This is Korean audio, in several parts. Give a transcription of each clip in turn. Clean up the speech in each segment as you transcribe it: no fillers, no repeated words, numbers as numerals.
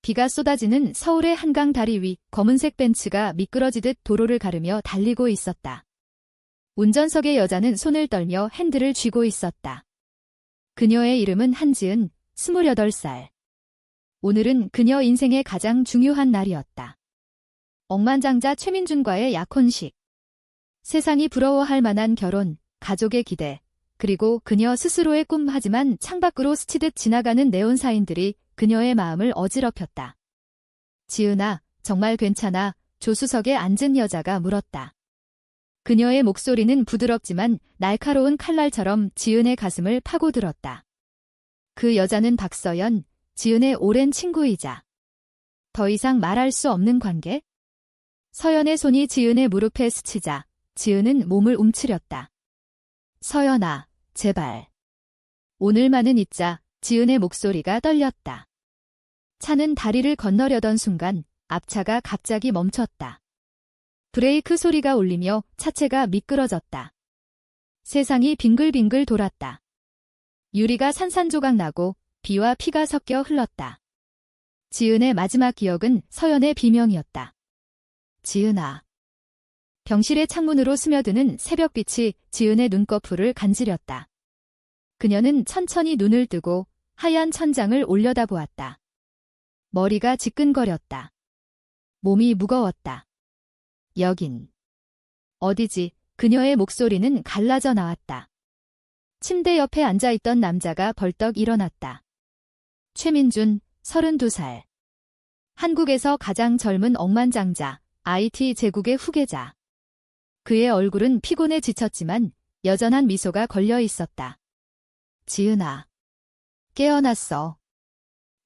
비가 쏟아지는 서울의 한강 다리 위 검은색 벤츠가 미끄러지듯 도로를 가르며 달리고 있었다. 운전석의 여자는 손을 떨며 핸들을 쥐고 있었다. 그녀의 이름은 한지은, 28살. 오늘은 그녀 인생의 가장 중요한 날이었다. 억만장자 최민준과의 약혼식. 세상이 부러워할 만한 결혼, 가족의 기대, 그리고 그녀 스스로의 꿈 하지만 창밖으로 스치듯 지나가는 네온사인들이 그녀의 마음을 어지럽혔다. 지은아, 정말 괜찮아? 조수석에 앉은 여자가 물었다. 그녀의 목소리는 부드럽지만 날카로운 칼날처럼 지은의 가슴을 파고들었다. 그 여자는 박서연, 지은의 오랜 친구이자 더 이상 말할 수 없는 관계? 서연의 손이 지은의 무릎에 스치자 지은은 몸을 움츠렸다. 서연아, 제발. 오늘만은 잊자. 지은의 목소리가 떨렸다. 차는 다리를 건너려던 순간 앞차가 갑자기 멈췄다. 브레이크 소리가 울리며 차체가 미끄러졌다. 세상이 빙글빙글 돌았다. 유리가 산산조각 나고 비와 피가 섞여 흘렀다. 지은의 마지막 기억은 서연의 비명이었다. 지은아. 병실의 창문으로 스며드는 새벽빛이 지은의 눈꺼풀을 간지렸다. 그녀는 천천히 눈을 뜨고 하얀 천장을 올려다보았다. 머리가 지끈거렸다. 몸이 무거웠다. 여긴 어디지? 그녀의 목소리는 갈라져 나왔다. 침대 옆에 앉아있던 남자가 벌떡 일어났다. 최민준, 32살. 한국에서 가장 젊은 억만장자, IT 제국의 후계자. 그의 얼굴은 피곤해 지쳤지만 여전한 미소가 걸려 있었다. 지은아. 깨어났어.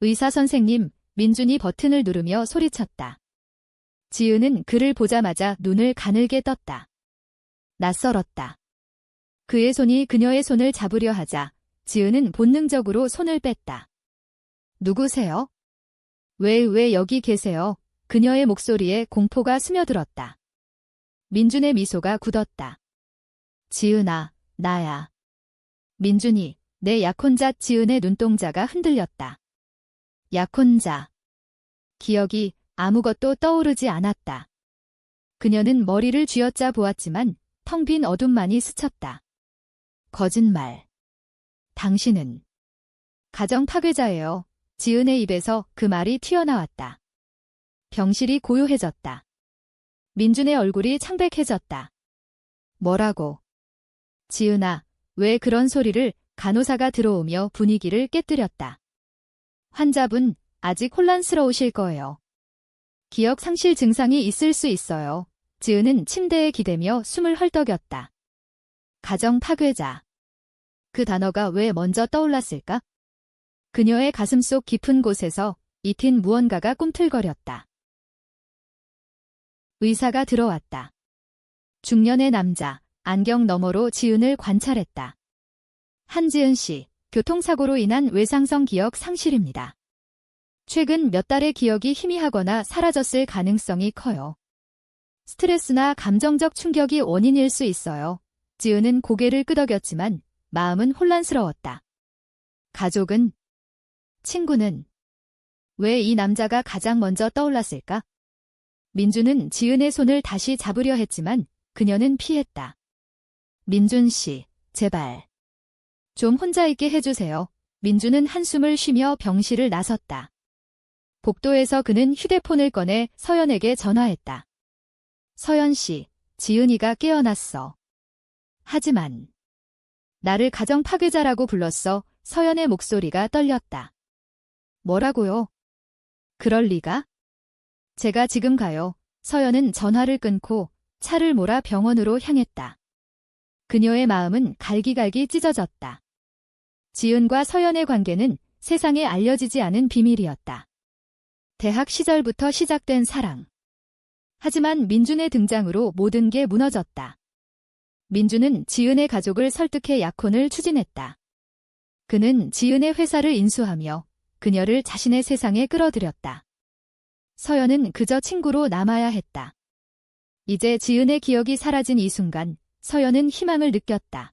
의사 선생님, 민준이 버튼을 누르며 소리쳤다. 지은은 그를 보자마자 눈을 가늘게 떴다. 낯설었다. 그의 손이 그녀의 손을 잡으려 하자 지은은 본능적으로 손을 뺐다. 누구세요? 왜 여기 계세요? 그녀의 목소리에 공포가 스며들었다. 민준의 미소가 굳었다. 지은아, 나야. 민준이, 내 약혼자. 지은의 눈동자가 흔들렸다. 약혼자. 기억이 아무것도 떠오르지 않았다. 그녀는 머리를 쥐어짜 보았지만 텅 빈 어둠만이 스쳤다. 거짓말. 당신은 가정 파괴자예요. 지은의 입에서 그 말이 튀어나왔다. 병실이 고요해졌다. 민준의 얼굴이 창백해졌다. 뭐라고? 지은아, 왜 그런 소리를? 간호사가 들어오며 분위기를 깨뜨렸다. 환자분, 아직 혼란스러우실 거예요. 기억 상실 증상이 있을 수 있어요. 지은은 침대에 기대며 숨을 헐떡였다. 가정 파괴자. 그 단어가 왜 먼저 떠올랐을까? 그녀의 가슴속 깊은 곳에서 잊힌 무언가가 꿈틀거렸다. 의사가 들어왔다. 중년의 남자, 안경 너머로 지은을 관찰했다. 한지은 씨, 교통사고로 인한 외상성 기억 상실입니다. 최근 몇 달의 기억이 희미하거나 사라졌을 가능성이 커요. 스트레스나 감정적 충격이 원인일 수 있어요. 지은은 고개를 끄덕였지만 마음은 혼란스러웠다. 가족은? 친구는? 왜 이 남자가 가장 먼저 떠올랐을까? 민준은 지은의 손을 다시 잡으려 했지만 그녀는 피했다. 민준 씨, 제발. 좀 혼자 있게 해주세요. 민준은 한숨을 쉬며 병실을 나섰다. 복도에서 그는 휴대폰을 꺼내 서연에게 전화했다. 서연 씨, 지은이가 깨어났어. 하지만 나를 가정 파괴자라고 불렀어. 서연의 목소리가 떨렸다. 뭐라고요? 그럴 리가? 제가 지금 가요. 서연은 전화를 끊고 차를 몰아 병원으로 향했다. 그녀의 마음은 갈기갈기 찢어졌다. 지은과 서연의 관계는 세상에 알려지지 않은 비밀이었다. 대학 시절부터 시작된 사랑. 하지만 민준의 등장으로 모든 게 무너졌다. 민준은 지은의 가족을 설득해 약혼을 추진했다. 그는 지은의 회사를 인수하며 그녀를 자신의 세상에 끌어들였다. 서연은 그저 친구로 남아야 했다. 이제 지은의 기억이 사라진 이 순간 서연은 희망을 느꼈다.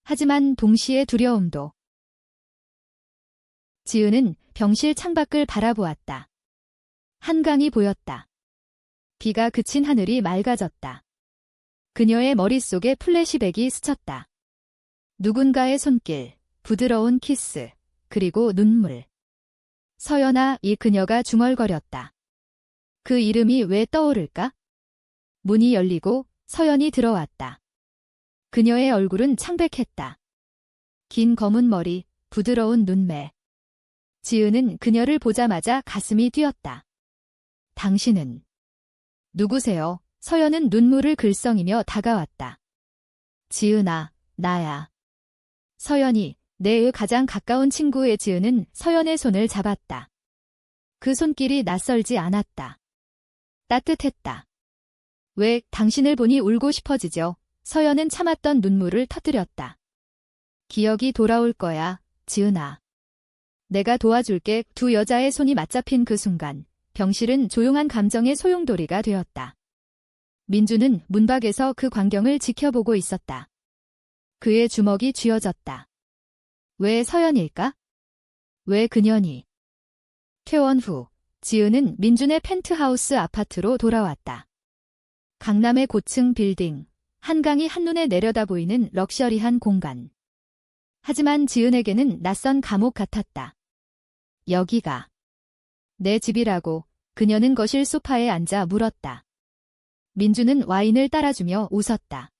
하지만 동시에 두려움도. 지은은 병실 창밖을 바라보았다. 한강이 보였다. 비가 그친 하늘이 맑아졌다. 그녀의 머릿속에 플래시백이 스쳤다. 누군가의 손길, 부드러운 키스, 그리고 눈물. 서연아, 이 그녀가 중얼거렸다. 그 이름이 왜 떠오를까? 문이 열리고 서연이 들어왔다. 그녀의 얼굴은 창백했다. 긴 검은 머리, 부드러운 눈매. 지은은 그녀를 보자마자 가슴이 뛰었다. 당신은 누구세요? 서연은 눈물을 글썽이며 다가왔다. 지은아, 나야. 서연이, 내 가장 가까운 친구의 지은은 서연의 손을 잡았다. 그 손길이 낯설지 않았다. 따뜻했다. 왜 당신을 보니 울고 싶어지죠? 서연은 참았던 눈물을 터뜨렸다. 기억이 돌아올 거야, 지은아. 내가 도와줄게. 두 여자의 손이 맞잡힌 그 순간, 병실은 조용한 감정의 소용돌이가 되었다. 민주는 문 밖에서 그 광경을 지켜보고 있었다. 그의 주먹이 쥐어졌다. 왜 서연일까? 왜 그년이? 퇴원 후, 지은은 민준의 펜트하우스 아파트로 돌아왔다. 강남의 고층 빌딩, 한강이 한눈에 내려다 보이는 럭셔리한 공간. 하지만 지은에게는 낯선 감옥 같았다. 여기가 내 집이라고. 그녀는 거실 소파에 앉아 물었다. 민주는 와인을 따라주며 웃었다.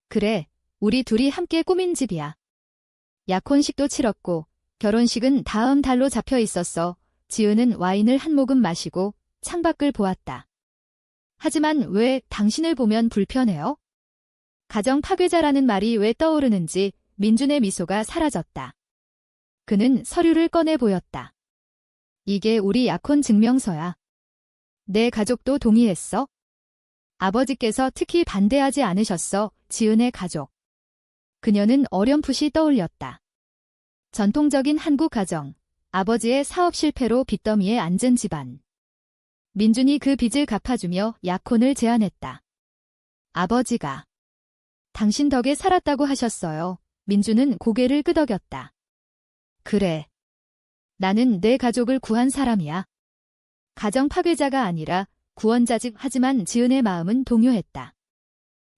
그래, 우리 둘이 함께 꾸민 집이야. 약혼식도 치렀고 결혼식은 다음 달로 잡혀 있었어. 지은은 와인을 한 모금 마시고 창밖을 보았다. 하지만 왜 당신을 보면 불편해요? 가정 파괴자라는 말이 왜 떠오르는지 민준의 미소가 사라졌다. 그는 서류를 꺼내 보였다. 이게 우리 약혼 증명서야. 내 가족도 동의했어? 아버지께서 특히 반대하지 않으셨어, 지은의 가족. 그녀는 어렴풋이 떠올렸다. 전통적인 한국 가정, 아버지의 사업 실패로 빚더미에 앉은 집안. 민준이 그 빚을 갚아주며 약혼을 제안했다. 아버지가 당신 덕에 살았다고 하셨어요. 민준은 고개를 끄덕였다. 그래. 나는 내 가족을 구한 사람이야. 가정 파괴자가 아니라 구원자직. 하지만 지은의 마음은 동요했다.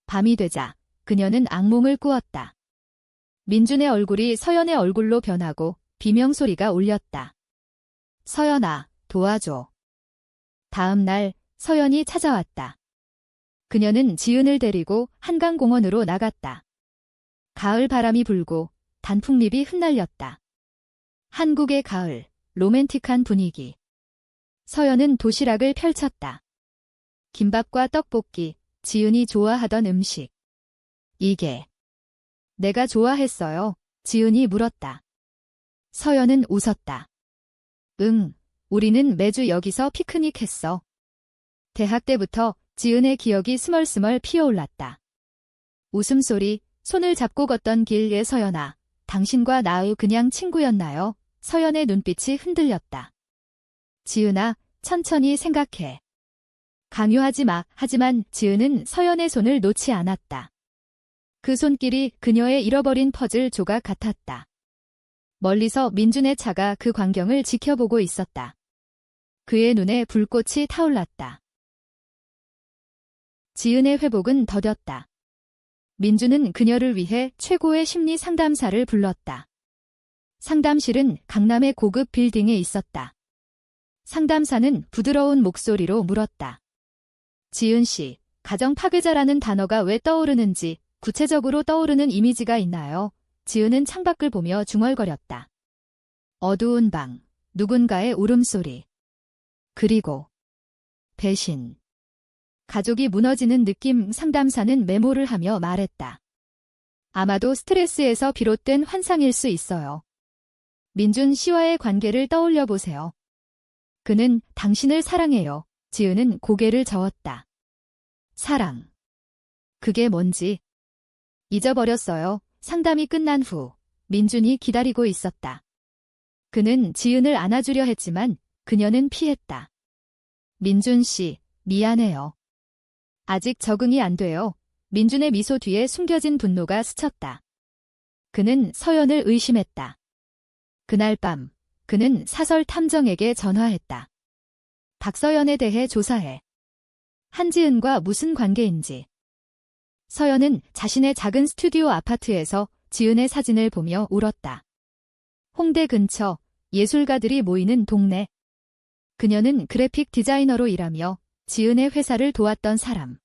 밤이 되자 그녀는 악몽을 꾸었다. 민준의 얼굴이 서연의 얼굴로 변하고 비명소리가 울렸다. 서연아, 도와줘. 다음 날 서연이 찾아왔다. 그녀는 지은을 데리고 한강공원으로 나갔다. 가을 바람이 불고 단풍잎이 흩날렸다. 한국의 가을, 로맨틱한 분위기. 서연은 도시락을 펼쳤다. 김밥과 떡볶이, 지은이 좋아하던 음식. 이게 내가 좋아했어요. 지은이 물었다. 서연은 웃었다. 응, 우리는 매주 여기서 피크닉 했어. 대학 때부터 지은의 기억이 스멀스멀 피어올랐다. 웃음소리, 손을 잡고 걷던 길의 서연아, 당신과 나의 그냥 친구였나요? 서연의 눈빛이 흔들렸다. 지은아, 천천히 생각해. 강요하지 마. 하지만 지은은 서연의 손을 놓지 않았다. 그 손길이 그녀의 잃어버린 퍼즐 조각 같았다. 멀리서 민준의 차가 그 광경을 지켜보고 있었다. 그의 눈에 불꽃이 타올랐다. 지은의 회복은 더뎠다. 민준은 그녀를 위해 최고의 심리 상담사를 불렀다. 상담실은 강남의 고급 빌딩에 있었다. 상담사는 부드러운 목소리로 물었다. 지은 씨, 가정 파괴자라는 단어가 왜 떠오르는지 구체적으로 떠오르는 이미지가 있나요? 지은은 창밖을 보며 중얼거렸다. 어두운 방, 누군가의 울음소리. 그리고 배신. 가족이 무너지는 느낌. 상담사는 메모를 하며 말했다. 아마도 스트레스에서 비롯된 환상일 수 있어요. 민준 씨와의 관계를 떠올려 보세요. 그는 당신을 사랑해요. 지은은 고개를 저었다. 사랑. 그게 뭔지 잊어버렸어요. 상담이 끝난 후 민준이 기다리고 있었다. 그는 지은을 안아주려 했지만 그녀는 피했다. 민준 씨, 미안해요. 아직 적응이 안 돼요. 민준의 미소 뒤에 숨겨진 분노가 스쳤다. 그는 서연을 의심했다. 그날 밤 그는 사설 탐정에게 전화했다. 박서연에 대해 조사해. 한지은과 무슨 관계인지. 서연은 자신의 작은 스튜디오 아파트에서 지은의 사진을 보며 울었다. 홍대 근처 예술가들이 모이는 동네. 그녀는 그래픽 디자이너로 일하며 지은의 회사를 도왔던 사람.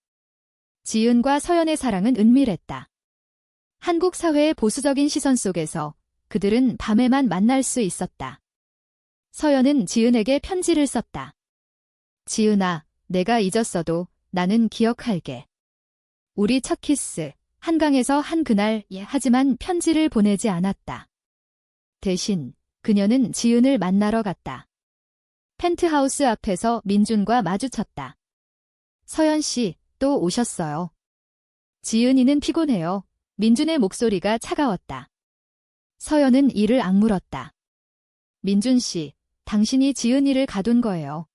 지은과 서연의 사랑은 은밀했다. 한국 사회의 보수적인 시선 속에서 그들은 밤에만 만날 수 있었다. 서연은 지은에게 편지를 썼다. 지은아, 내가 잊었어도 나는 기억할게. 우리 첫 키스, 한강에서 한 그날, 하지만 편지를 보내지 않았다. 대신 그녀는 지은을 만나러 갔다. 펜트하우스 앞에서 민준과 마주쳤다. 서연 씨, 또 오셨어요. 지은이는 피곤해요. 민준의 목소리가 차가웠다. 서연은 이를 악물었다. 민준 씨, 당신이 지은이를 가둔 거예요.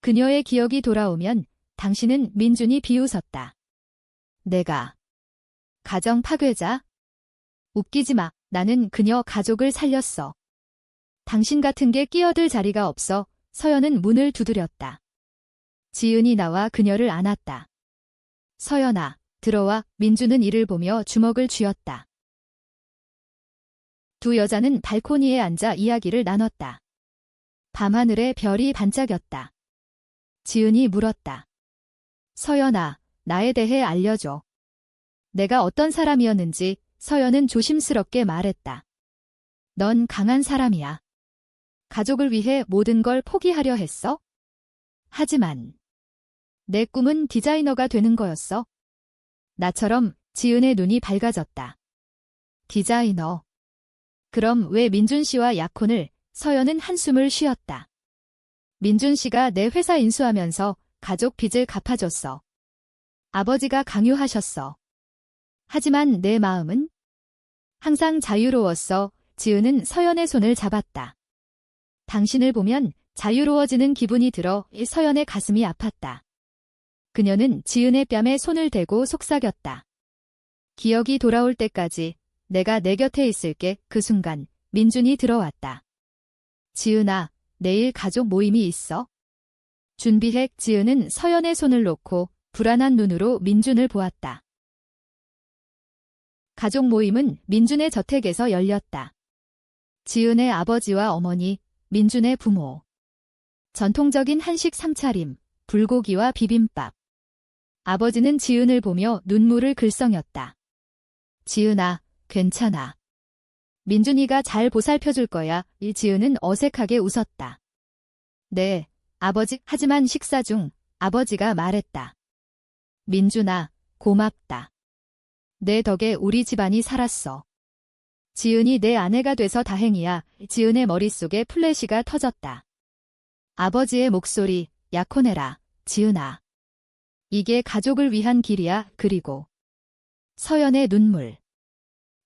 그녀의 기억이 돌아오면 당신은 민준이 비웃었다. 내가 가정 파괴자? 웃기지 마. 나는 그녀 가족을 살렸어. 당신 같은 게 끼어들 자리가 없어. 서연은 문을 두드렸다. 지은이 나와 그녀를 안았다. 서연아, 들어와. 민준은 이를 보며 주먹을 쥐었다. 두 여자는 발코니에 앉아 이야기를 나눴다. 밤하늘에 별이 반짝였다. 지은이 물었다. 서연아, 나에 대해 알려줘. 내가 어떤 사람이었는지. 서연은 조심스럽게 말했다. 넌 강한 사람이야. 가족을 위해 모든 걸 포기하려 했어? 하지만 내 꿈은 디자이너가 되는 거였어. 나처럼. 지은의 눈이 밝아졌다. 디자이너. 그럼 왜 민준 씨와 약혼을? 서연은 한숨을 쉬었다. 민준 씨가 내 회사 인수하면서 가족 빚을 갚아줬어. 아버지가 강요하셨어. 하지만 내 마음은 항상 자유로웠어. 지은은 서연의 손을 잡았다. 당신을 보면 자유로워지는 기분이 들어. 서연의 가슴이 아팠다. 그녀는 지은의 뺨에 손을 대고 속삭였다. 기억이 돌아올 때까지 내가 내 곁에 있을게. 그 순간 민준이 들어왔다. 지은아, 내일 가족 모임이 있어? 준비해. 지은은 서연의 손을 놓고 불안한 눈으로 민준을 보았다. 가족 모임은 민준의 저택에서 열렸다. 지은의 아버지와 어머니, 민준의 부모. 전통적인 한식 상차림, 불고기와 비빔밥. 아버지는 지은을 보며 눈물을 글썽였다. 지은아, 괜찮아. 민준이가 잘 보살펴줄 거야. 지은은 어색하게 웃었다. 네, 아버지. 하지만 식사 중 아버지가 말했다. 민준아, 고맙다. 내 덕에 우리 집안이 살았어. 지은이 내 아내가 돼서 다행이야. 지은의 머릿속에 플래시가 터졌다. 아버지의 목소리, 약혼해라, 지은아. 이게 가족을 위한 길이야. 그리고 서연의 눈물.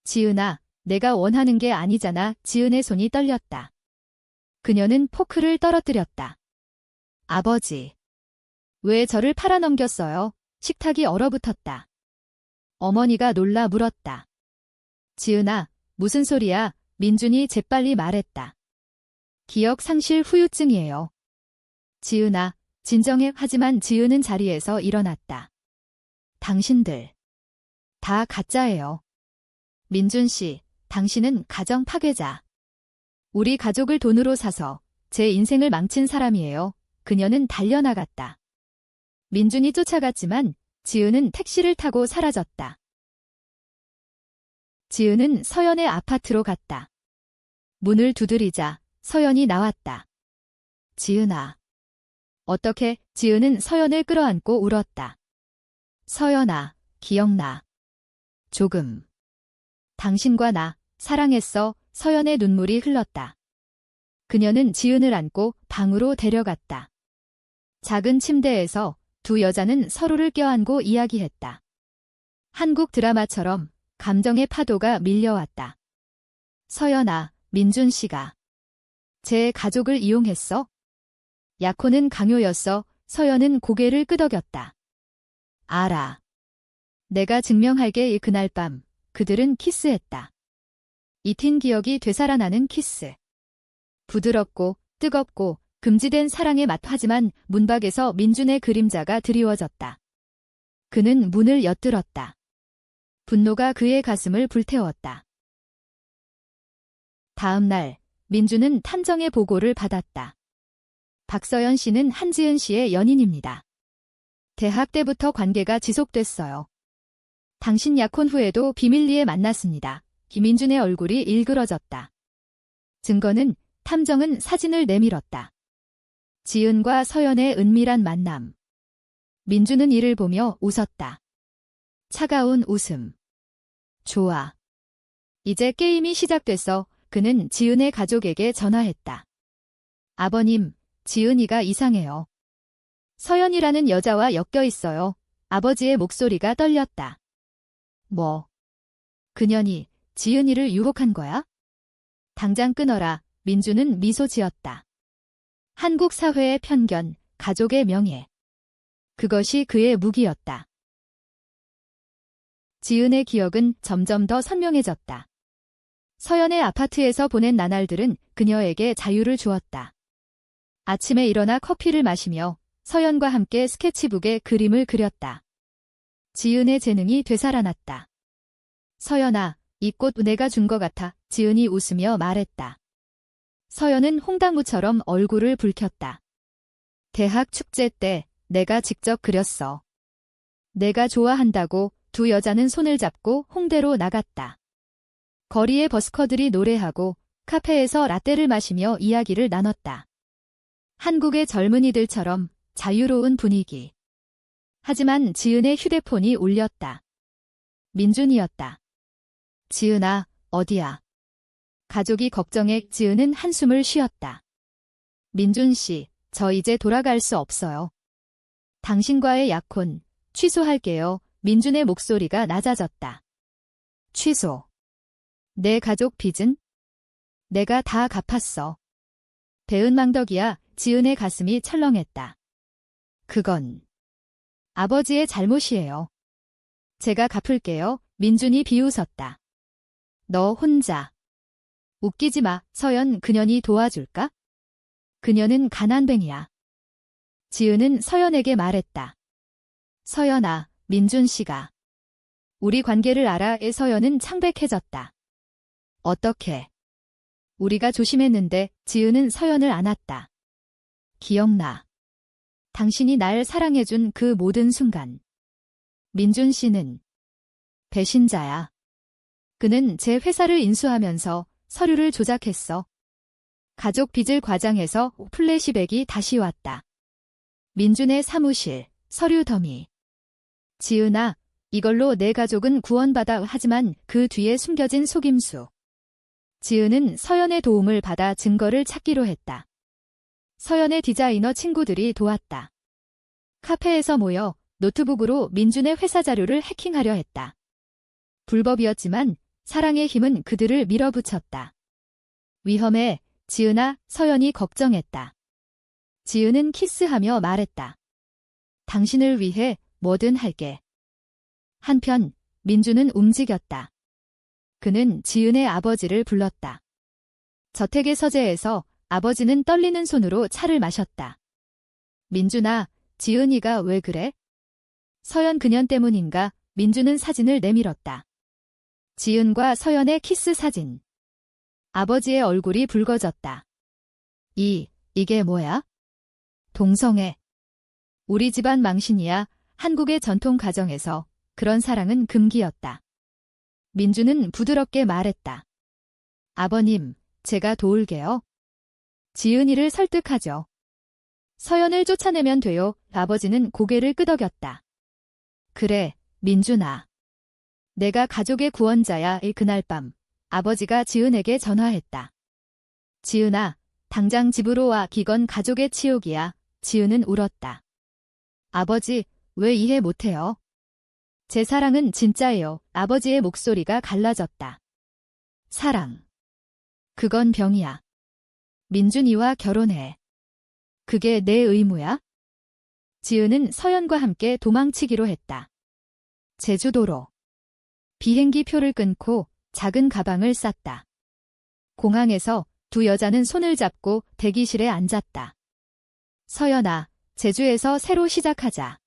지은아, 내가 원하는 게 아니잖아. 지은의 손이 떨렸다. 그녀는 포크를 떨어뜨렸다. 아버지. 왜 저를 팔아넘겼어요? 식탁이 얼어붙었다. 어머니가 놀라 물었다. 지은아, 무슨 소리야? 민준이 재빨리 말했다. 기억 상실 후유증이에요. 지은아, 진정해. 하지만 지은은 자리에서 일어났다. 당신들 다 가짜예요. 민준 씨, 당신은 가정 파괴자. 우리 가족을 돈으로 사서 제 인생을 망친 사람이에요. 그녀는 달려나갔다. 민준이 쫓아갔지만 지은은 택시를 타고 사라졌다. 지은은 서연의 아파트로 갔다. 문을 두드리자 서연이 나왔다. 지은아. 어떻게? 지은은 서연을 끌어안고 울었다. 서연아, 기억나. 조금. 당신과 나 사랑했어. 서연의 눈물이 흘렀다. 그녀는 지은을 안고 방으로 데려갔다. 작은 침대에서 두 여자는 서로를 껴안고 이야기했다. 한국 드라마처럼 감정의 파도가 밀려왔다. 서연아, 민준 씨가 제 가족을 이용했어? 약혼은 강요였어. 서연은 고개를 끄덕였다. 알아. 내가 증명할게. 그날 밤 그들은 키스했다. 잊힌 기억이 되살아나는 키스. 부드럽고 뜨겁고 금지된 사랑의 맛. 하지만 문밖에서 민준의 그림자가 드리워졌다. 그는 문을 엿들었다. 분노가 그의 가슴을 불태웠다. 다음 날 민준은 탐정의 보고를 받았다. 박서연 씨는 한지은 씨의 연인입니다. 대학 때부터 관계가 지속됐어요. 당신 약혼 후에도 비밀리에 만났습니다. 김민준의 얼굴이 일그러졌다. 증거는 탐정은 사진을 내밀었다. 지은과 서연의 은밀한 만남. 민준은 이를 보며 웃었다. 차가운 웃음. 좋아. 이제 게임이 시작됐어. 그는 지은의 가족에게 전화했다. 아버님, 지은이가 이상해요. 서연이라는 여자와 엮여 있어요. 아버지의 목소리가 떨렸다. 뭐? 그년이 지은이를 유혹한 거야? 당장 끊어라. 민준은 미소 지었다. 한국 사회의 편견, 가족의 명예. 그것이 그의 무기였다. 지은의 기억은 점점 더 선명해졌다. 서연의 아파트에서 보낸 나날들은 그녀에게 자유를 주었다. 아침에 일어나 커피를 마시며 서연과 함께 스케치북에 그림을 그렸다. 지은의 재능이 되살아났다. 서연아, 이 꽃 내가 준 것 같아. 지은이 웃으며 말했다. 서연은 홍당무처럼 얼굴을 붉혔다. 대학 축제 때 내가 직접 그렸어. 내가 좋아한다고 두 여자는 손을 잡고 홍대로 나갔다. 거리에 버스커들이 노래하고 카페에서 라떼를 마시며 이야기를 나눴다. 한국의 젊은이들처럼 자유로운 분위기. 하지만 지은의 휴대폰이 울렸다. 민준이었다. 지은아, 어디야? 가족이 걱정해. 지은은 한숨을 쉬었다. 민준 씨, 저 이제 돌아갈 수 없어요. 당신과의 약혼 취소할게요. 민준의 목소리가 낮아졌다. 취소. 내 가족 빚은? 내가 다 갚았어. 배은망덕이야. 지은의 가슴이 철렁했다. 그건 아버지의 잘못이에요. 제가 갚을게요. 민준이 비웃었다. 너 혼자. 웃기지 마. 서연, 그년이 도와줄까? 그녀는 가난뱅이야. 지은은 서연에게 말했다. 서연아, 민준 씨가 우리 관계를 알아. 서연은 창백해졌다. 어떻게? 우리가 조심했는데. 지은은 서연을 안았다. 기억나. 당신이 날 사랑해준 그 모든 순간. 민준 씨는 배신자야. 그는 제 회사를 인수하면서 서류를 조작했어. 가족 빚을 과장해서 플래시백이 다시 왔다. 민준의 사무실, 서류 더미. 지은아, 이걸로 내 가족은 구원받아. 하지만 그 뒤에 숨겨진 속임수. 지은은 서연의 도움을 받아 증거를 찾기로 했다. 서연의 디자이너 친구들이 도왔다. 카페에서 모여 노트북으로 민준의 회사 자료를 해킹하려 했다. 불법이었지만 사랑의 힘은 그들을 밀어붙였다. 위험해. 지은아, 서연이 걱정했다. 지은은 키스하며 말했다. 당신을 위해 뭐든 할게. 한편 민준은 움직였다. 그는 지은의 아버지를 불렀다. 저택의 서재에서 아버지는 떨리는 손으로 차를 마셨다. 민준아, 지은이가 왜 그래? 서연 그년 때문인가? 민준은 사진을 내밀었다. 지은과 서연의 키스 사진. 아버지의 얼굴이 붉어졌다. 이게 뭐야? 동성애. 우리 집안 망신이야. 한국의 전통 가정에서 그런 사랑은 금기였다. 민준은 부드럽게 말했다. 아버님, 제가 도울게요. 지은이를 설득하죠. 서연을 쫓아내면 돼요. 아버지는 고개를 끄덕였다. 그래, 민준아. 내가 가족의 구원자야. 그날 밤 아버지가 지은에게 전화했다. 지은아, 당장 집으로 와. 기건 가족의 치욕이야. 지은은 울었다. 아버지, 왜 이해 못해요? 제 사랑은 진짜예요. 아버지의 목소리가 갈라졌다. 사랑. 그건 병이야. 민준이와 결혼해. 그게 내 의무야? 지은은 서연과 함께 도망치기로 했다. 제주도로. 비행기 표를 끊고 작은 가방을 쌌다. 공항에서 두 여자는 손을 잡고 대기실에 앉았다. 서연아, 제주에서 새로 시작하자.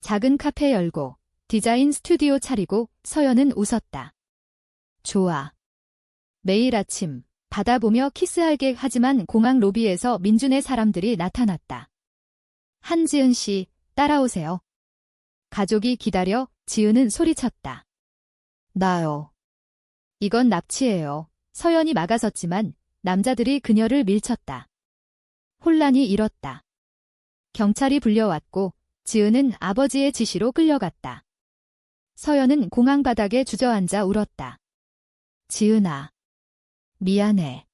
작은 카페 열고 디자인 스튜디오 차리고 서연은 웃었다. 좋아. 매일 아침 바다 보며 키스하게. 하지만 공항 로비에서 민준의 사람들이 나타났다. 한지은 씨, 따라오세요. 가족이 기다려. 지은은 소리쳤다. 나요. 이건 납치예요. 서연이 막아섰지만 남자들이 그녀를 밀쳤다. 혼란이 일었다. 경찰이 불려왔고 지은은 아버지의 지시로 끌려갔다. 서연은 공항 바닥에 주저앉아 울었다. 지은아. 미안해.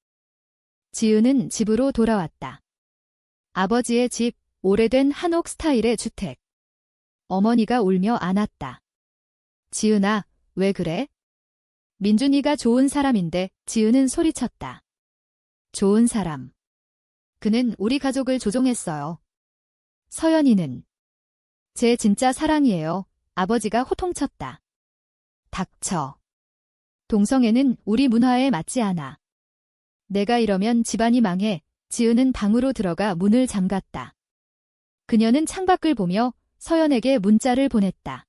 지은은 집으로 돌아왔다. 아버지의 집, 오래된 한옥 스타일의 주택. 어머니가 울며 안았다. 지은아, 왜 그래? 민준이가 좋은 사람인데. 지은은 소리쳤다. 좋은 사람. 그는 우리 가족을 조종했어요. 서연이는 제 진짜 사랑이에요. 아버지가 호통쳤다. 닥쳐. 동성애는 우리 문화에 맞지 않아. 내가 이러면 집안이 망해. 지은은 방으로 들어가 문을 잠갔다. 그녀는 창밖을 보며 서연에게 문자를 보냈다.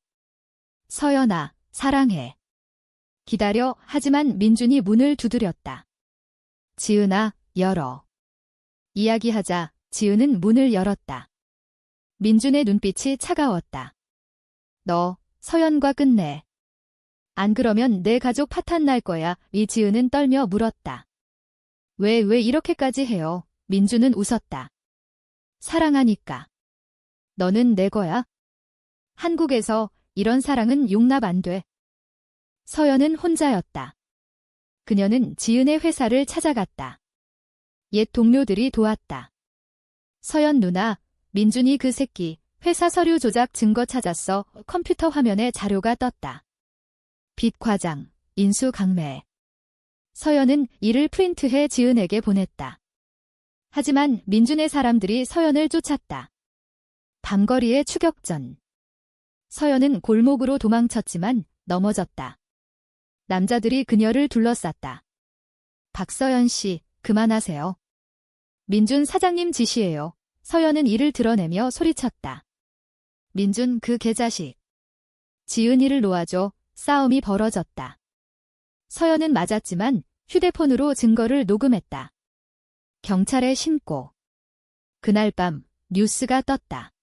서연아, 사랑해. 기다려. 하지만 민준이 문을 두드렸다. 지은아, 열어. 이야기하자. 지은은 문을 열었다. 민준의 눈빛이 차가웠다. 너, 서연과 끝내. 안 그러면 내 가족 파탄 날 거야. 이지은은 떨며 물었다. 왜 이렇게까지 해요? 민준은 웃었다. 사랑하니까. 너는 내 거야. 한국에서 이런 사랑은 용납 안 돼. 서연은 혼자였다. 그녀는 지은의 회사를 찾아갔다. 옛 동료들이 도왔다. 서연 누나, 민준이 그 새끼, 회사 서류 조작 증거 찾았어. 컴퓨터 화면에 자료가 떴다. 빚 과장, 인수 강매. 서연은 이를 프린트해 지은에게 보냈다. 하지만 민준의 사람들이 서연을 쫓았다. 밤거리의 추격전. 서연은 골목으로 도망쳤지만 넘어졌다. 남자들이 그녀를 둘러쌌다. 박서연 씨, 그만하세요. 민준 사장님 지시예요. 서연은 이를 드러내며 소리쳤다. 민준 그 개자식. 지은이를 놓아줘. 싸움이 벌어졌다. 서연은 맞았지만 휴대폰으로 증거를 녹음했다. 경찰에 신고. 그날 밤 뉴스가 떴다.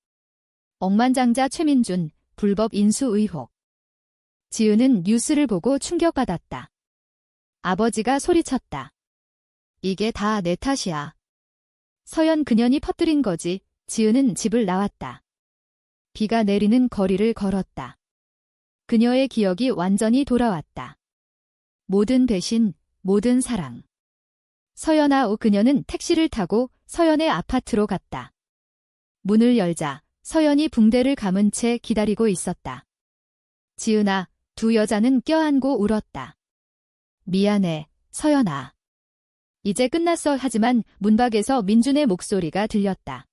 억만장자 최민준, 불법 인수 의혹. 지은은 뉴스를 보고 충격받았다. 아버지가 소리쳤다. 이게 다 내 탓이야. 서연 그년이 퍼뜨린 거지. 지은은 집을 나왔다. 비가 내리는 거리를 걸었다. 그녀의 기억이 완전히 돌아왔다. 모든 배신, 모든 사랑. 서연아. 그녀는 택시를 타고 서연의 아파트로 갔다. 문을 열자 서연이 붕대를 감은 채 기다리고 있었다. 지은아. 두 여자는 껴안고 울었다. 미안해, 서연아. 이제 끝났어. 하지만 문 밖에서 민준의 목소리가 들렸다.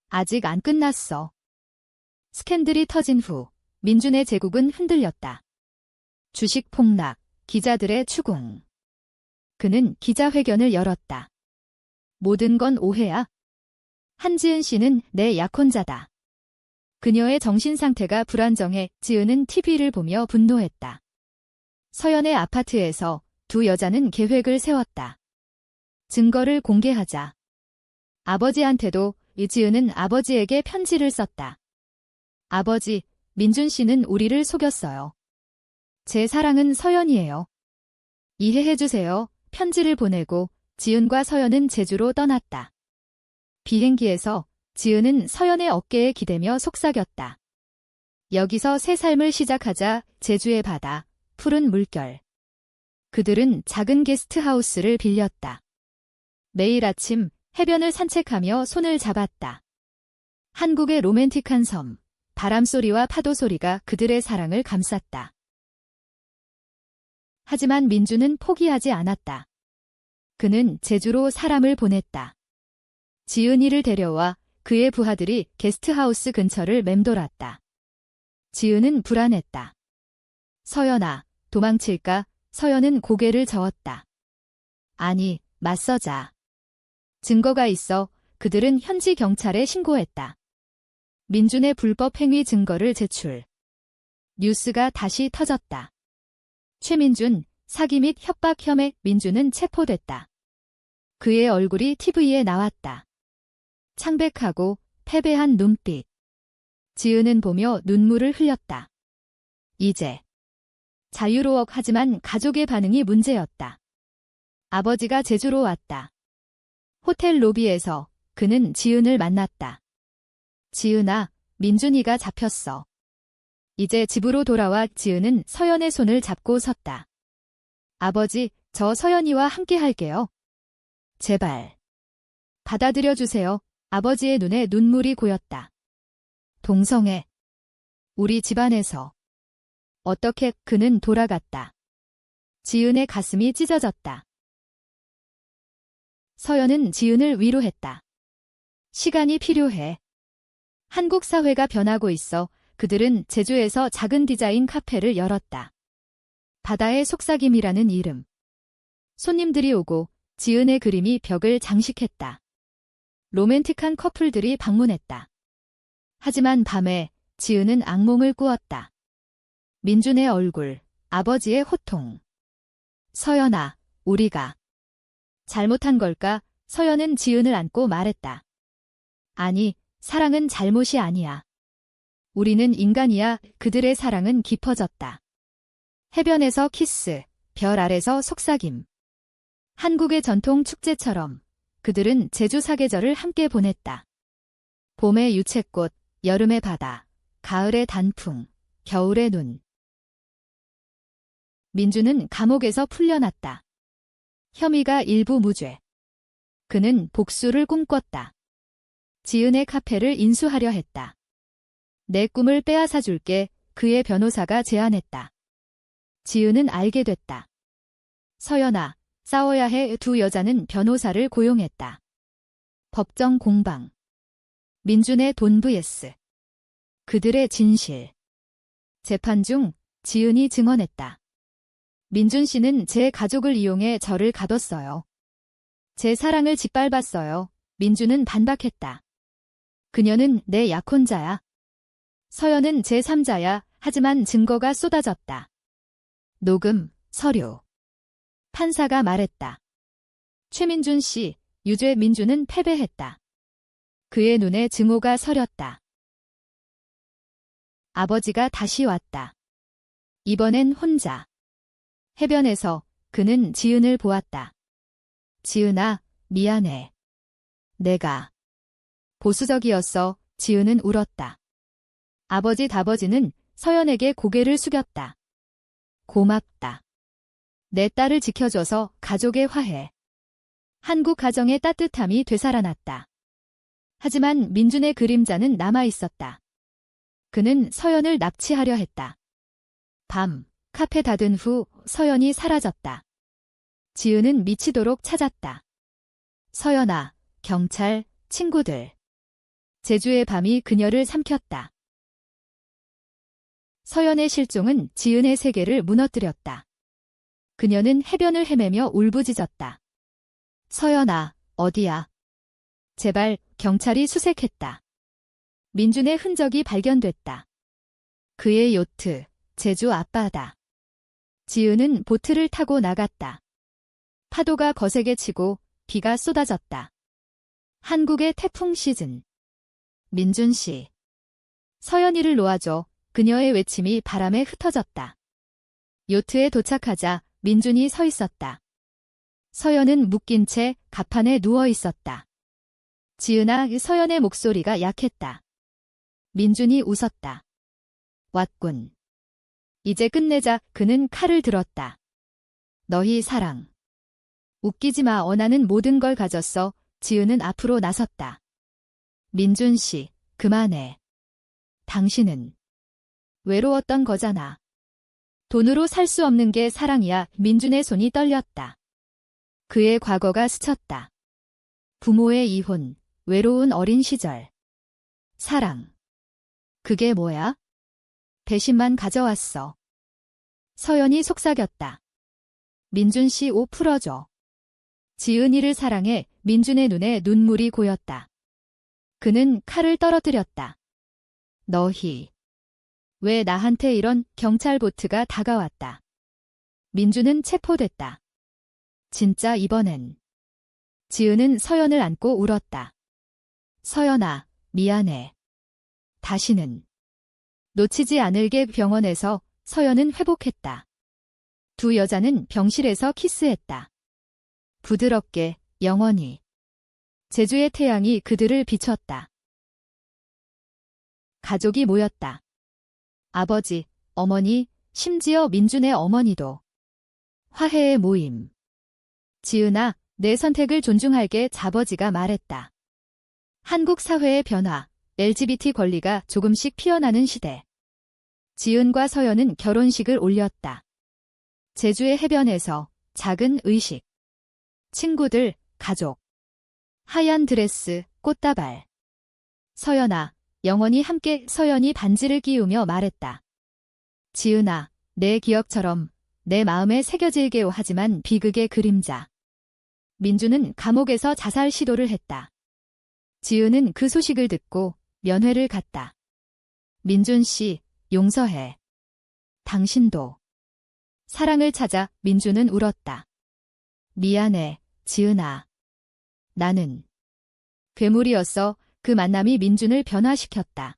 아직 안 끝났어. 스캔들이 터진 후 민준의 제국은 흔들렸다. 주식 폭락, 기자들의 추궁. 그는 기자회견을 열었다. 모든 건 오해야. 한지은 씨는 내 약혼자다. 그녀의 정신 상태가 불안정해. 지은은 TV를 보며 분노했다. 서연의 아파트에서 두 여자는 계획을 세웠다. 증거를 공개하자. 아버지한테도. 이지은은 아버지에게 편지를 썼다. 아버지, 민준 씨는 우리를 속였어요. 제 사랑은 서연이에요. 이해해주세요. 편지를 보내고 지은과 서연은 제주로 떠났다. 비행기에서 지은은 서연의 어깨에 기대며 속삭였다. 여기서 새 삶을 시작하자. 제주의 바다, 푸른 물결. 그들은 작은 게스트하우스를 빌렸다. 매일 아침 해변을 산책하며 손을 잡았다. 한국의 로맨틱한 섬, 바람소리와 파도소리가 그들의 사랑을 감쌌다. 하지만 민준은 포기하지 않았다. 그는 제주로 사람을 보냈다. 지은이를 데려와 그의 부하들이 게스트하우스 근처를 맴돌았다. 지은은 불안했다. 서연아, 도망칠까? 서연은 고개를 저었다. 아니, 맞서자. 증거가 있어 그들은 현지 경찰에 신고했다. 민준의 불법 행위 증거를 제출. 뉴스가 다시 터졌다. 최민준, 사기 및 협박 혐의. 민준은 체포됐다. 그의 얼굴이 TV에 나왔다. 창백하고 패배한 눈빛. 지은은 보며 눈물을 흘렸다. 이제 자유로워. 하지만 가족의 반응이 문제였다. 아버지가 제주로 왔다. 호텔 로비에서 그는 지은을 만났다. 지은아, 민준이가 잡혔어. 이제 집으로 돌아와. 지은은 서연의 손을 잡고 섰다. 아버지, 저 서연이와 함께 할게요. 제발. 받아들여 주세요. 아버지의 눈에 눈물이 고였다. 동성애. 우리 집안에서. 어떻게. 그는 돌아갔다. 지은의 가슴이 찢어졌다. 서연은 지은을 위로했다. 시간이 필요해. 한국 사회가 변하고 있어. 그들은 제주에서 작은 디자인 카페를 열었다. 바다의 속삭임이라는 이름. 손님들이 오고 지은의 그림이 벽을 장식했다. 로맨틱한 커플들이 방문했다. 하지만 밤에 지은은 악몽을 꾸었다. 민준의 얼굴, 아버지의 호통. 서연아, 우리가 잘못한 걸까? 서연은 지은을 안고 말했다. 아니, 사랑은 잘못이 아니야. 우리는 인간이야. 그들의 사랑은 깊어졌다. 해변에서 키스, 별 아래서 속삭임. 한국의 전통 축제처럼 그들은 제주 사계절을 함께 보냈다. 봄의 유채꽃, 여름의 바다, 가을의 단풍, 겨울의 눈. 민준은 감옥에서 풀려났다. 혐의가 일부 무죄. 그는 복수를 꿈꿨다. 지은의 카페를 인수하려 했다. 내 꿈을 빼앗아 줄게. 그의 변호사가 제안했다. 지은은 알게 됐다. 서연아, 싸워야 해. 두 여자는 변호사를 고용했다. 법정 공방. 민준의 돈 vs 그들의 진실. 재판 중 지은이 증언했다. 민준 씨는 제 가족을 이용해 저를 가뒀어요. 제 사랑을 짓밟았어요. 민준은 반박했다. 그녀는 내 약혼자야. 서연은 제3자야. 하지만 증거가 쏟아졌다. 녹음, 서류. 판사가 말했다. 최민준 씨, 유죄. 민준은 패배했다. 그의 눈에 증오가 서렸다. 아버지가 다시 왔다. 이번엔 혼자. 해변에서 그는 지은을 보았다. 지은아, 미안해. 내가 보수적이었어. 지은은 울었다. 아버지는 서연에게 고개를 숙였다. 고맙다. 내 딸을 지켜줘서. 가족의 화해. 한국 가정의 따뜻함이 되살아났다. 하지만 민준의 그림자는 남아있었다. 그는 서연을 납치하려 했다. 밤, 카페 닫은 후 서연이 사라졌다. 지은은 미치도록 찾았다. 서연아, 경찰, 친구들. 제주의 밤이 그녀를 삼켰다. 서연의 실종은 지은의 세계를 무너뜨렸다. 그녀는 해변을 헤매며 울부짖었다. 서연아, 어디야? 제발. 경찰이 수색했다. 민준의 흔적이 발견됐다. 그의 요트, 제주 앞바다. 지은은 보트를 타고 나갔다. 파도가 거세게 치고 비가 쏟아졌다. 한국의 태풍 시즌. 민준 씨. 서연이를 놓아줘. 그녀의 외침이 바람에 흩어졌다. 요트에 도착하자 민준이 서 있었다. 서연은 묶인 채 갑판에 누워 있었다. 지은아. 서연의 목소리가 약했다. 민준이 웃었다. 왔군. 이제 끝내자. 그는 칼을 들었다. 너희 사랑. 웃기지 마. 나는 모든 걸 가졌어. 지은은 앞으로 나섰다. 민준 씨, 그만해. 당신은 외로웠던 거잖아. 돈으로 살 수 없는 게 사랑이야. 민준의 손이 떨렸다. 그의 과거가 스쳤다. 부모의 이혼, 외로운 어린 시절. 사랑. 그게 뭐야? 배신만 가져왔어. 서연이 속삭였다. 민준 씨 옷 풀어줘. 지은이를 사랑해 민준의 눈에 눈물이 고였다. 그는 칼을 떨어뜨렸다. 너희. 왜 나한테 이런 경찰 보트가 다가왔다. 민준은 체포됐다. 진짜 이번엔. 지은은 서연을 안고 울었다. 서연아, 미안해. 다시는. 놓치지 않을게. 병원에서 서연은 회복했다. 두 여자는 병실에서 키스했다. 부드럽게, 영원히. 제주의 태양이 그들을 비췄다. 가족이 모였다. 아버지, 어머니, 심지어 민준의 어머니도. 화해의 모임. 지은아, 내 선택을 존중할게. 아버지가 말했다. 한국 사회의 변화, LGBT 권리가 조금씩 피어나는 시대. 지은과 서연은 결혼식을 올렸다. 제주의 해변에서 작은 의식. 친구들, 가족. 하얀 드레스, 꽃다발. 서연아, 영원히 함께. 서연이 반지를 끼우며 말했다. 지은아, 내 기억처럼 내 마음에 새겨질게요. 하지만 비극의 그림자. 민준은 감옥에서 자살 시도를 했다. 지은은 그 소식을 듣고 면회를 갔다. 민준 씨, 용서해. 당신도. 사랑을 찾아. 민준은 울었다. 미안해, 지은아. 나는 괴물이었어. 그 만남이 민준을 변화시켰다.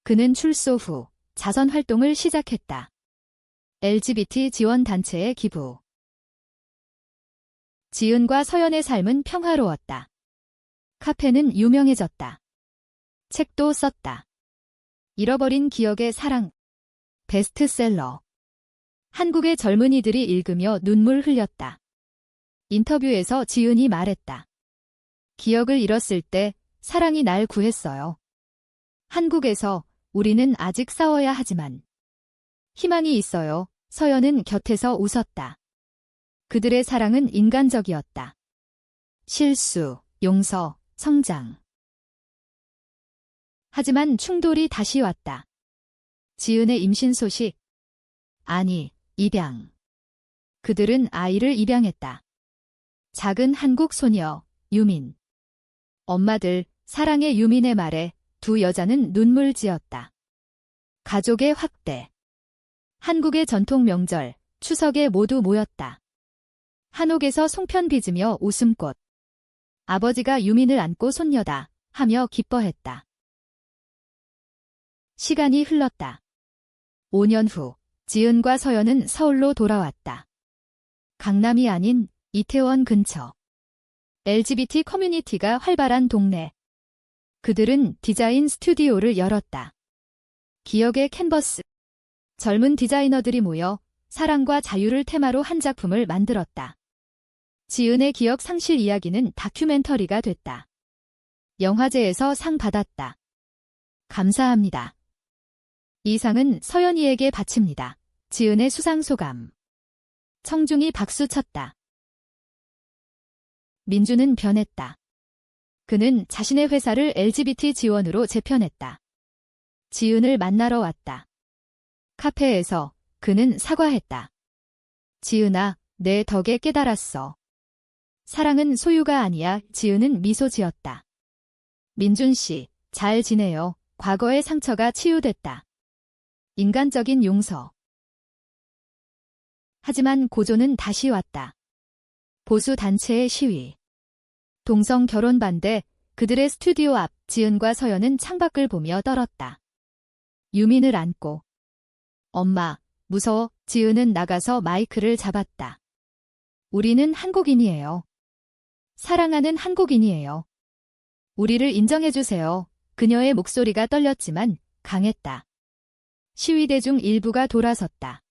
그는 출소 후 자선 활동을 시작했다. LGBT 지원 단체에 기부. 지은과 서연의 삶은 평화로웠다. 카페는 유명해졌다. 책도 썼다. 잃어버린 기억의 사랑. 베스트셀러. 한국의 젊은이들이 읽으며 눈물 흘렸다. 인터뷰에서 지은이 말했다. 기억을 잃었을 때 사랑이 날 구했어요. 한국에서 우리는 아직 싸워야 하지만 희망이 있어요. 서연은 곁에서 웃었다. 그들의 사랑은 인간적이었다. 실수, 용서, 성장. 하지만 충돌이 다시 왔다. 지은의 임신 소식. 아니, 입양. 그들은 아이를 입양했다. 작은 한국 소녀, 유민. 엄마들, 사랑의 유민의 말에 두 여자는 눈물 지었다. 가족의 확대. 한국의 전통 명절, 추석에 모두 모였다. 한옥에서 송편 빚으며 웃음꽃. 아버지가 유민을 안고 손녀다 하며 기뻐했다. 시간이 흘렀다. 5년 후, 지은과 서연은 서울로 돌아왔다. 강남이 아닌 이태원 근처. LGBT 커뮤니티가 활발한 동네. 그들은 디자인 스튜디오를 열었다. 기억의 캔버스. 젊은 디자이너들이 모여 사랑과 자유를 테마로 한 작품을 만들었다. 지은의 기억 상실 이야기는 다큐멘터리가 됐다. 영화제에서 상 받았다. 감사합니다. 이 상은 서연이에게 바칩니다. 지은의 수상소감. 청중이 박수쳤다. 민준은 변했다. 그는 자신의 회사를 LGBT 지원으로 재편했다. 지은을 만나러 왔다. 카페에서 그는 사과했다. 지은아, 내 덕에 깨달았어. 사랑은 소유가 아니야. 지은은 미소 지었다. 민준 씨, 잘 지내요. 과거의 상처가 치유됐다. 인간적인 용서. 하지만 고조는 다시 왔다. 보수 단체의 시위. 동성 결혼 반대. 그들의 스튜디오 앞. 지은과 서연은 창밖을 보며 떨었다. 유민을 안고. 엄마, 무서워. 지은은 나가서 마이크를 잡았다. 우리는 한국인이에요. 사랑하는 한국인이에요. 우리를 인정해주세요. 그녀의 목소리가 떨렸지만 강했다. 시위대 중 일부가 돌아섰다.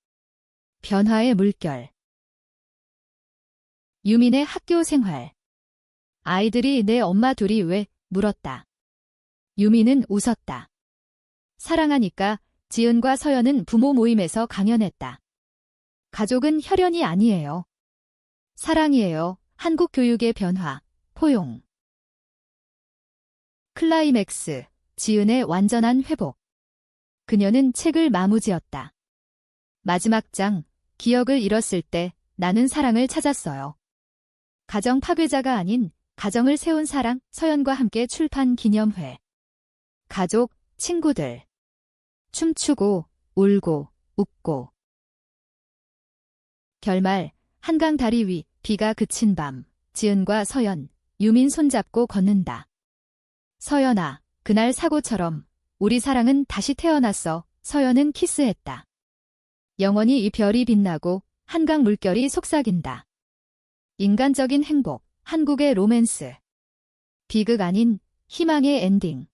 변화의 물결. 유민의 학교 생활. 아이들이 내 엄마 둘이 왜? 물었다. 유민은 웃었다. 사랑하니까. 지은과 서연은 부모 모임에서 강연했다. 가족은 혈연이 아니에요. 사랑이에요. 한국 교육의 변화, 포용. 클라이맥스, 지은의 완전한 회복. 그녀는 책을 마무지었다. 마지막 장, 기억을 잃었을 때 나는 사랑을 찾았어요. 가정 파괴자가 아닌 가정을 세운 사랑, 서연과 함께 출판 기념회. 가족, 친구들. 춤추고, 울고, 웃고. 결말, 한강 다리 위, 비가 그친 밤, 지은과 서연, 유민 손잡고 걷는다. 서연아, 그날 사고처럼 우리 사랑은 다시 태어났어. 서연은 키스했다. 영원히 이 별이 빛나고 한강 물결이 속삭인다. 인간적인 행복, 한국의 로맨스. 비극 아닌 희망의 엔딩.